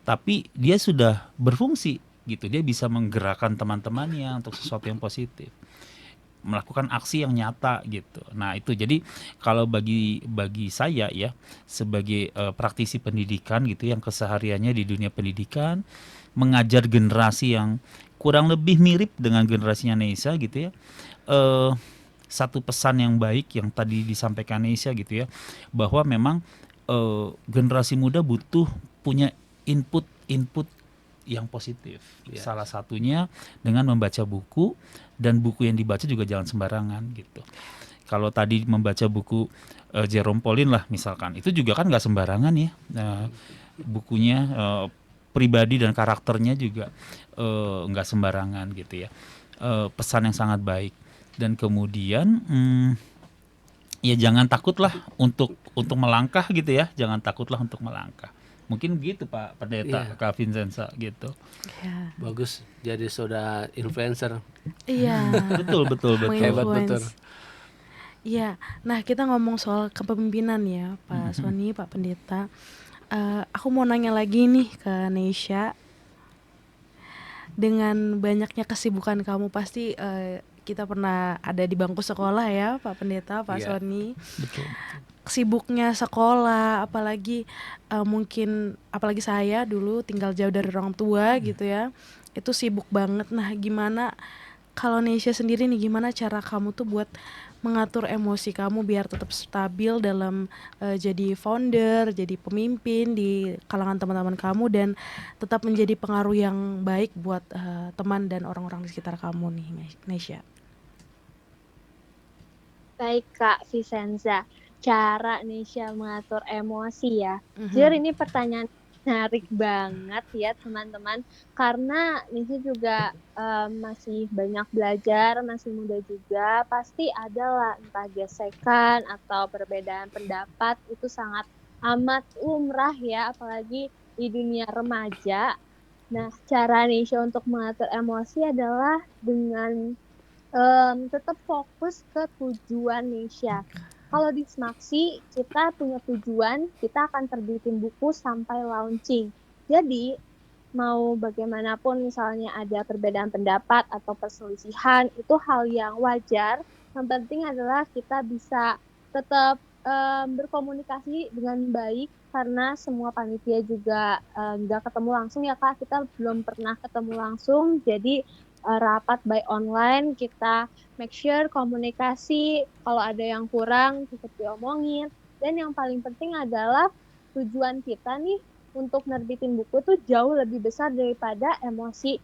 Tapi dia sudah berfungsi gitu. Dia bisa menggerakkan teman-temannya untuk sesuatu yang positif, melakukan aksi yang nyata gitu. Nah itu, jadi kalau bagi saya ya sebagai praktisi pendidikan gitu, yang kesehariannya di dunia pendidikan, mengajar generasi yang kurang lebih mirip dengan generasinya Nesya gitu ya, satu pesan yang baik yang tadi disampaikan Nesya gitu ya, bahwa memang generasi muda butuh punya input yang positif. Yes. Salah satunya dengan membaca buku, dan buku yang dibaca juga jangan sembarangan gitu. Kalau tadi membaca buku Jerome Pauline lah misalkan, itu juga kan nggak sembarangan ya. Bukunya pribadi dan karakternya juga nggak sembarangan gitu ya. Pesan yang sangat baik. Dan kemudian ya jangan takutlah untuk melangkah gitu ya. Jangan takutlah untuk melangkah. Mungkin gitu Pak Pendeta, Iya. Kak Vincenza gitu. Ya. Bagus, jadi sudah influencer. Iya. Betul. Hebat betul. Menginfluence. Iya. Nah, kita ngomong soal kepemimpinan ya, Pak Sony, Pak Pendeta. Aku mau nanya lagi nih ke Neisha. Dengan banyaknya kesibukan kamu, pasti kita pernah ada di bangku sekolah ya, Pak Pendeta, Pak Iya. Sony. Betul. Sibuknya sekolah, apalagi apalagi saya dulu tinggal jauh dari orang tua gitu ya, itu sibuk banget. Nah, gimana kalau Neisha sendiri nih, gimana cara kamu tuh buat mengatur emosi kamu biar tetap stabil dalam jadi founder, jadi pemimpin di kalangan teman-teman kamu, dan tetap menjadi pengaruh yang baik buat teman dan orang-orang di sekitar kamu nih, Neisha? Baik Kak Vicenza, cara Neisha mengatur emosi ya. Mhm. Jujur ini pertanyaan menarik banget ya teman-teman, karena Neisha juga masih banyak belajar, masih muda juga, pasti ada lah entah gesekan atau perbedaan pendapat, itu sangat amat lumrah ya, apalagi di dunia remaja. Nah, cara Neisha untuk mengatur emosi adalah dengan tetap fokus ke tujuan Neisha. Kalau di Smaksi, kita punya tujuan, kita akan terbitin buku sampai launching. Jadi, mau bagaimanapun misalnya ada perbedaan pendapat atau perselisihan, itu hal yang wajar. Yang penting adalah kita bisa tetap berkomunikasi dengan baik, karena semua panitia juga nggak ketemu langsung ya Kak, kita belum pernah ketemu langsung, jadi rapat by online, kita make sure komunikasi, kalau ada yang kurang tetap diomongin, dan yang paling penting adalah tujuan kita nih untuk nerbitin buku tuh jauh lebih besar daripada emosi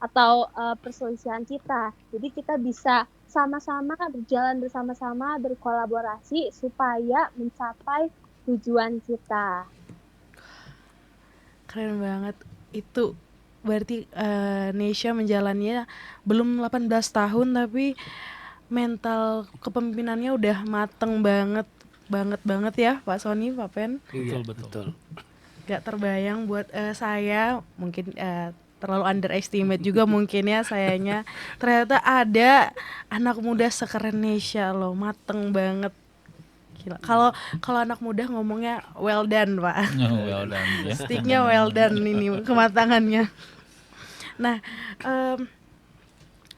atau perselisihan kita. Jadi kita bisa sama-sama berjalan bersama-sama, berkolaborasi supaya mencapai tujuan kita. Keren banget. Itu berarti Neisha menjalannya belum 18 tahun, tapi mental kepemimpinannya udah mateng banget ya, Pak Sony, Pak Pen. Iya, Betul. Gak terbayang buat saya, mungkin terlalu underestimate juga mungkin ya sayanya. Ternyata ada anak muda sekeren Neisha loh, mateng banget. Gila. Kalau anak muda ngomongnya well done, Pak. Oh, well done ya. Sticknya well done ini kematangannya. Nah,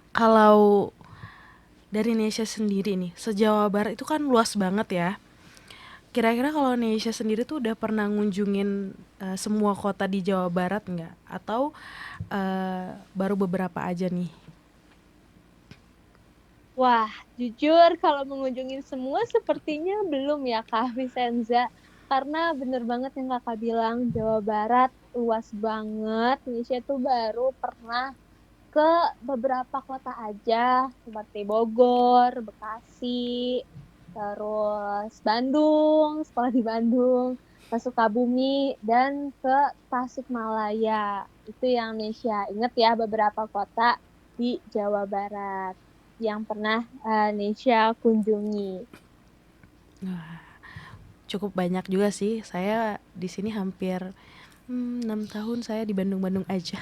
kalau dari Neisha sendiri nih, se-Jawa Barat itu kan luas banget ya. Kira-kira kalau Neisha sendiri tuh udah pernah ngunjungin semua kota di Jawa Barat nggak? Atau baru beberapa aja nih? Wah, jujur kalau mengunjungi semua sepertinya belum ya Kak Vicenza. Karena bener banget yang Kakak bilang, Jawa Barat luas banget. Indonesia tuh baru pernah ke beberapa kota aja, seperti Bogor, Bekasi, terus Bandung, sekolah di Bandung, ke Sukabumi, dan ke Tasikmalaya. Itu yang Indonesia. Ingat ya, beberapa kota di Jawa Barat yang pernah Neisha kunjungi. Cukup banyak juga sih. Saya di sini hampir 6 tahun saya di Bandung-Bandung aja.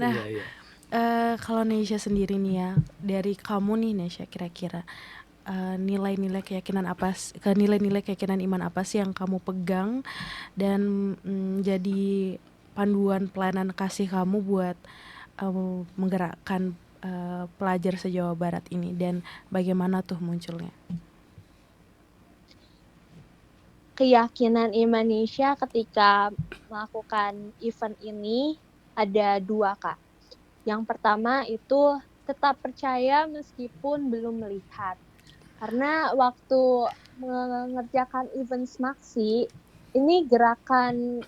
Nah, Iya. kalau Neisha sendiri nih ya, dari kamu nih Neisha, kira-kira nilai-nilai keyakinan iman apa sih yang kamu pegang dan jadi panduan pelayanan kasih kamu buat menggerakkan pelajar se-Jawa Barat ini, dan bagaimana tuh munculnya? Keyakinan Indonesia ketika melakukan event ini ada 2 Kak. Yang pertama itu tetap percaya meskipun belum melihat. Karena waktu mengerjakan event Smaksi, ini gerakan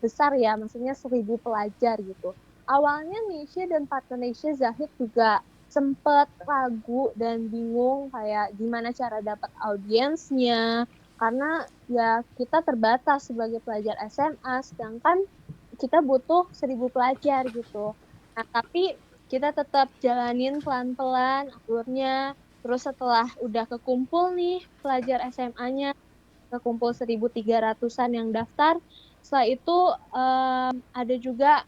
besar ya, maksudnya 1.000 pelajar gitu. Awalnya Nesya dan partner Nesya Zahid juga sempet ragu dan bingung kayak gimana cara dapat audiensnya, karena ya kita terbatas sebagai pelajar SMA, sedangkan kita butuh 1.000 pelajar gitu. Nah, tapi kita tetap jalanin pelan-pelan alurnya. Terus setelah udah kekumpul nih pelajar SMA-nya, kekumpul 1.300-an yang daftar. Setelah itu ada juga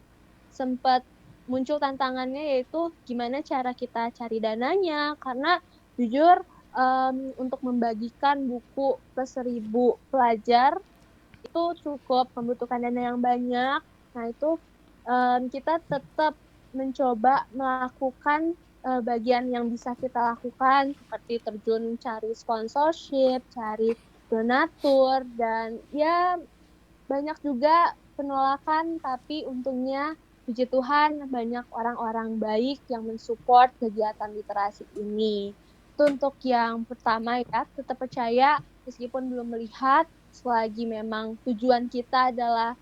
sempat muncul tantangannya, yaitu gimana cara kita cari dananya, karena jujur untuk membagikan buku ke 1.000 pelajar itu cukup membutuhkan dana yang banyak. Nah itu kita tetap mencoba melakukan bagian yang bisa kita lakukan, seperti terjun cari sponsorship, cari donatur, dan ya banyak juga penolakan, tapi untungnya puji Tuhan banyak orang-orang baik yang mensupport kegiatan literasi ini. Itu untuk yang pertama ya, tetap percaya meskipun belum melihat, selagi memang tujuan kita adalah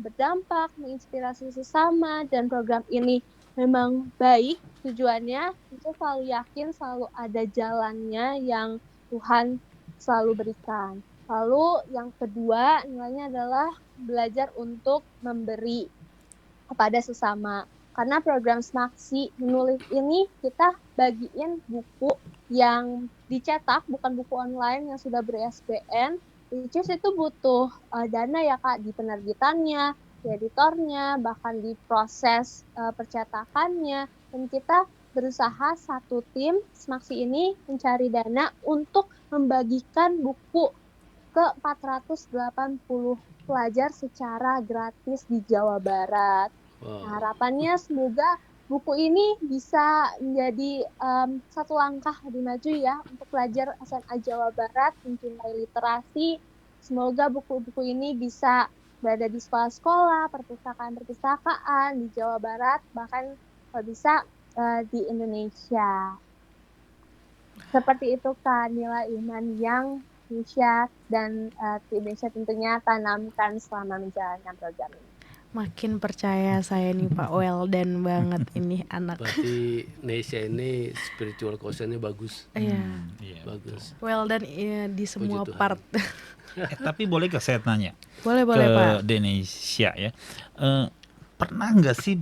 berdampak, menginspirasi sesama, dan program ini memang baik tujuannya, itu selalu yakin selalu ada jalannya yang Tuhan selalu berikan. Lalu yang kedua nilainya adalah belajar untuk memberi kepada sesama. Karena program Smaksi menulis ini kita bagiin buku yang dicetak, bukan buku online yang sudah ber-ISBN, which is itu butuh dana ya Kak, di penerbitannya, di editornya, bahkan di proses percetakannya. Dan kita berusaha satu tim Smaksi ini mencari dana untuk membagikan buku ke 480 pelajar secara gratis di Jawa Barat. Nah, Wow. harapannya semoga buku ini bisa menjadi satu langkah lebih maju ya untuk pelajar SMA Jawa Barat mencintai literasi. Semoga buku-buku ini bisa berada di sekolah-sekolah, perpustakaan-perpustakaan di Jawa Barat, bahkan kalau bisa di Indonesia. Seperti itu Kak, nilai iman yang Nisha dan tim Nisha tentunya tanamkan selama menjalankan program ini. Makin percaya saya nih Pak, well dan banget ini anak. Berarti Nesya ini spiritual quotient-nya bagus. Iya, Iya, Bagus. well dan di semua Tuhan. part. Tapi boleh gak saya tanya Boleh ke Pak. Denisha ya? Pernah nggak sih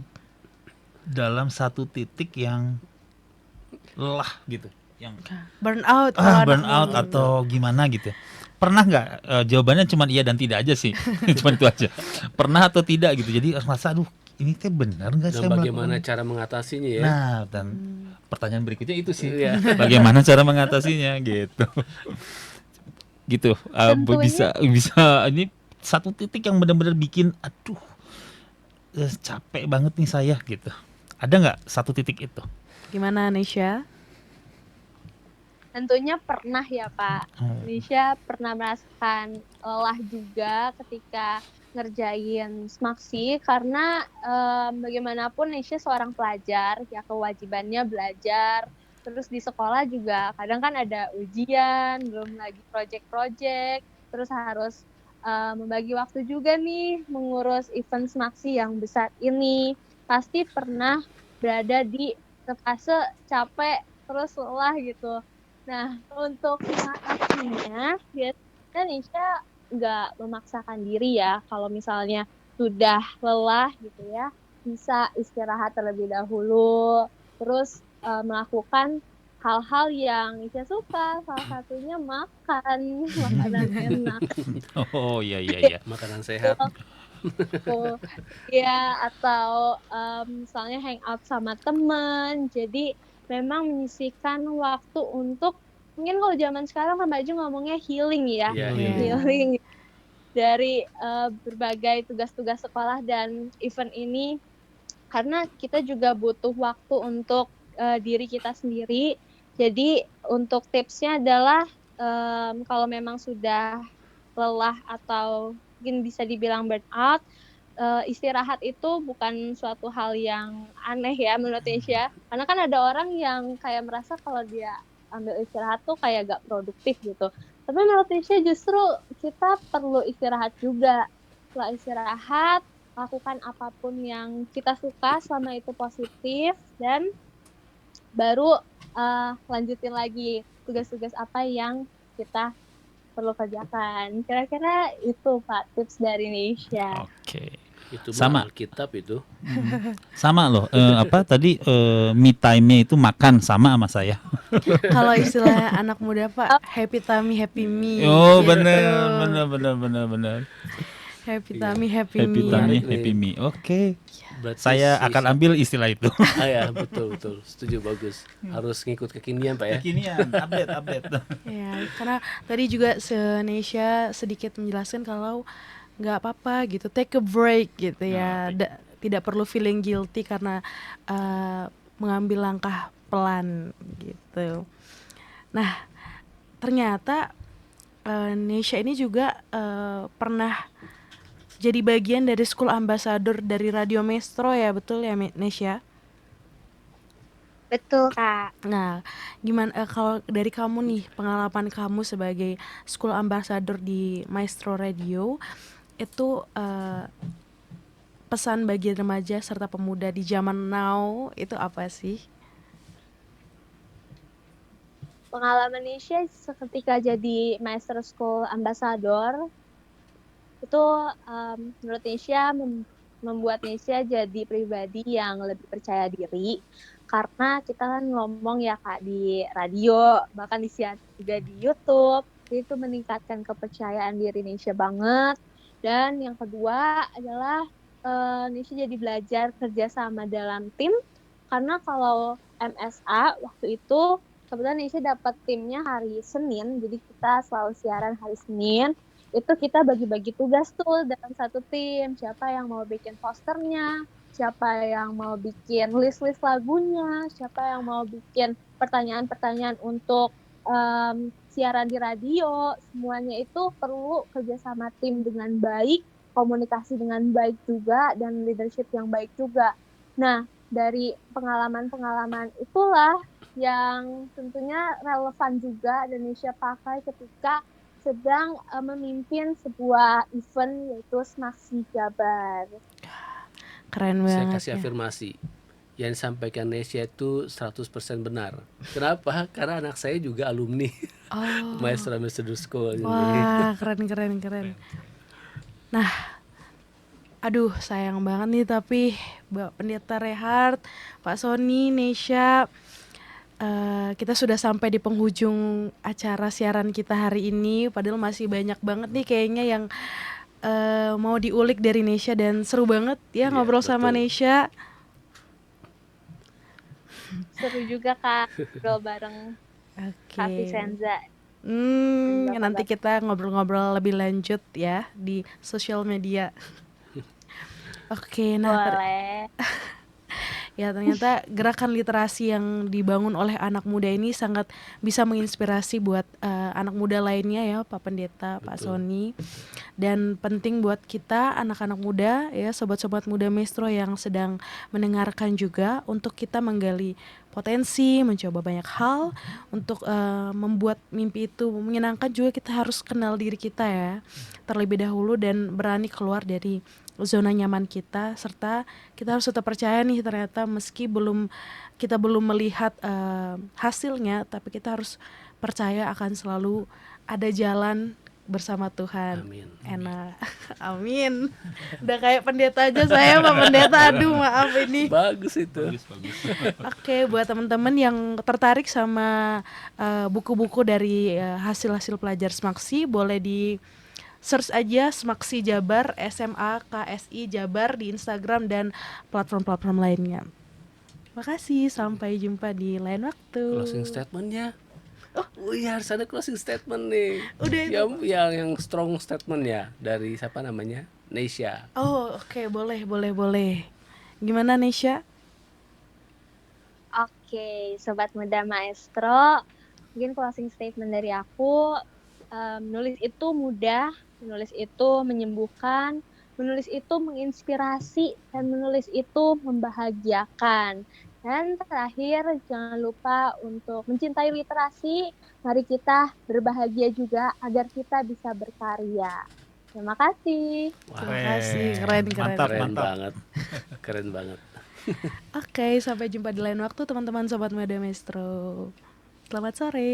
dalam satu titik yang lelah gitu, yang Burnout kalau anak burnout ngomong. atau gimana gitu? Pernah nggak? Jawabannya cuma iya dan tidak aja sih, cuma itu aja. Pernah atau tidak gitu? Jadi merasa aduh ini teh benar nggak Dan saya bagaimana melakukan? cara mengatasinya ya? Nah, dan pertanyaan berikutnya itu sih, Iya. bagaimana cara mengatasinya gitu, gitu. Tentunya. Bisa ini satu titik yang benar-benar bikin aduh capek banget nih saya gitu. Ada nggak satu titik itu? Gimana Nisha? Tentunya pernah ya Pak. Nisha pernah merasakan lelah juga ketika ngerjain Smaksi, karena bagaimanapun Nisha seorang pelajar, ya kewajibannya belajar. Terus di sekolah juga kadang kan ada ujian, belum lagi project-project, terus harus membagi waktu juga nih mengurus event Smaksi yang besar ini. Pasti pernah berada di fase capek terus lelah gitu. Nah, untuk mengatasinya, biasanya Nisha nggak memaksakan diri ya. Kalau misalnya sudah lelah gitu ya, bisa istirahat terlebih dahulu. Terus melakukan hal-hal yang Nisha suka. Salah satunya makan makanan enak. Oh iya iya iya. Makanan sehat. Gitu. Ya, atau misalnya hangout sama teman. Jadi memang menyisihkan waktu untuk, mungkin kalau zaman sekarang kan Mbak Ju ngomongnya healing ya. Iya, Iya. Healing dari berbagai tugas-tugas sekolah dan event ini. Karena kita juga butuh waktu untuk diri kita sendiri. Jadi untuk tipsnya adalah kalau memang sudah lelah atau mungkin bisa dibilang burnout, istirahat itu bukan suatu hal yang aneh ya menurut Nisha. Karena kan ada orang yang kayak merasa kalau dia ambil istirahat tuh kayak gak produktif gitu. Tapi menurut Nisha justru kita perlu istirahat juga. setelah istirahat, lakukan apapun yang kita suka selama itu positif, dan baru lanjutin lagi tugas-tugas apa yang kita perlu kerjakan. Kira-kira itu Pak tips dari Indonesia. Oke. Itu mah Sama. Alkitab itu. Sama loh, apa tadi, me time-nya itu makan sama saya. Kalau istilah anak muda Pak, happy tummy happy me Oh, gitu. benar. Happy Iya. tummy happy Happy me. tummy, Menarik nih. happy me. Oke. Berarti Saya akan ambil istilah itu. ya, betul, setuju, bagus. Harus ngikut kekinian Pak ya. Kekinian, update. Ya, karena tadi juga Nesya sedikit menjelaskan kalau nggak apa-apa gitu, take a break gitu ya. Tidak perlu feeling guilty karena mengambil langkah pelan gitu. Nah, ternyata Nesya ini juga pernah jadi bagian dari School Ambassador dari Radio Maestro ya, betul ya Nesya? Betul Kak. Nah, gimana kalau dari kamu nih, pengalaman kamu sebagai School Ambassador di Maestro Radio, itu pesan bagi remaja serta pemuda di zaman now itu apa sih? Pengalaman Indonesia ketika jadi Maestro School Ambassador itu menurut Indonesia membuat Indonesia jadi pribadi yang lebih percaya diri, karena kita kan ngomong ya Kak di radio, bahkan disiar juga di YouTube, itu meningkatkan kepercayaan diri Indonesia banget. Dan yang kedua adalah Indonesia jadi belajar kerjasama dalam tim, karena kalau MSA waktu itu kebetulan Indonesia dapat timnya hari Senin, jadi kita selalu siaran hari Senin. Itu kita bagi-bagi tugas tuh dalam satu tim, siapa yang mau bikin posternya, siapa yang mau bikin list-list lagunya, siapa yang mau bikin pertanyaan-pertanyaan untuk siaran di radio. Semuanya itu perlu kerjasama tim dengan baik, komunikasi dengan baik juga, dan leadership yang baik juga. Nah, dari pengalaman-pengalaman itulah yang tentunya relevan juga dan Indonesia pakai ketika sedang memimpin sebuah event yaitu Smaksi Jabar. Keren Saya banget kasih ya. afirmasi. Yang disampaikan Nesya itu 100% benar. Kenapa? Karena anak saya juga alumni Oh, Maestro Ambassador School. wah keren. Nah, aduh sayang banget nih tapi Mbak Pendeta Rehart, Pak Sony, Nesya, kita sudah sampai di penghujung acara siaran kita hari ini. Padahal masih banyak banget nih kayaknya yang mau diulik dari Nesya, dan seru banget ya Iya, ngobrol sama betul. Nesya. Seru juga Kak, ngobrol bareng Kak Oke. Vicenza. Nanti kita ngobrol-ngobrol lebih lanjut ya di sosial media. Oke, nah Boleh. ya ternyata gerakan literasi yang dibangun oleh anak muda ini sangat bisa menginspirasi buat anak muda lainnya ya, Pak Pendeta, Pak Betul. Sony. Dan penting buat kita anak-anak muda ya, sobat-sobat muda Maestro yang sedang mendengarkan juga, untuk kita menggali potensi, mencoba banyak hal untuk membuat mimpi itu menyenangkan. Juga kita harus kenal diri kita ya terlebih dahulu dan berani keluar dari zona nyaman kita, serta kita harus tetap percaya nih, ternyata meski kita belum melihat hasilnya, tapi kita harus percaya akan selalu ada jalan bersama Tuhan. Amin. Enak. Amin. Udah kayak pendeta aja saya, Pak Pendeta. Aduh, maaf ini. Bagus itu. Bagus. Oke, buat teman-teman yang tertarik sama buku-buku dari hasil-hasil pelajar Smaksi, boleh di search aja Smaksi Jabar, SMAKSI Jabar di Instagram dan platform-platform lainnya. Makasih, sampai jumpa di lain waktu. Closing statementnya. Oh iya, harus ada closing statement nih. Udah itu. Yang strong statement ya dari siapa namanya? Nesya. Oh, oke, boleh. Gimana Nesya? Oke, Sobat Muda Maestro, mungkin closing statement dari aku, menulis itu mudah, menulis itu menyembuhkan, menulis itu menginspirasi, dan menulis itu membahagiakan. Dan terakhir, jangan lupa untuk mencintai literasi. Mari kita berbahagia juga agar kita bisa berkarya. Terima kasih. Wah, Terima kasih, keren. Mantap, keren mantap. banget. Keren banget. Oke, sampai jumpa di lain waktu teman-teman Sobat Muda Maestro. Selamat sore.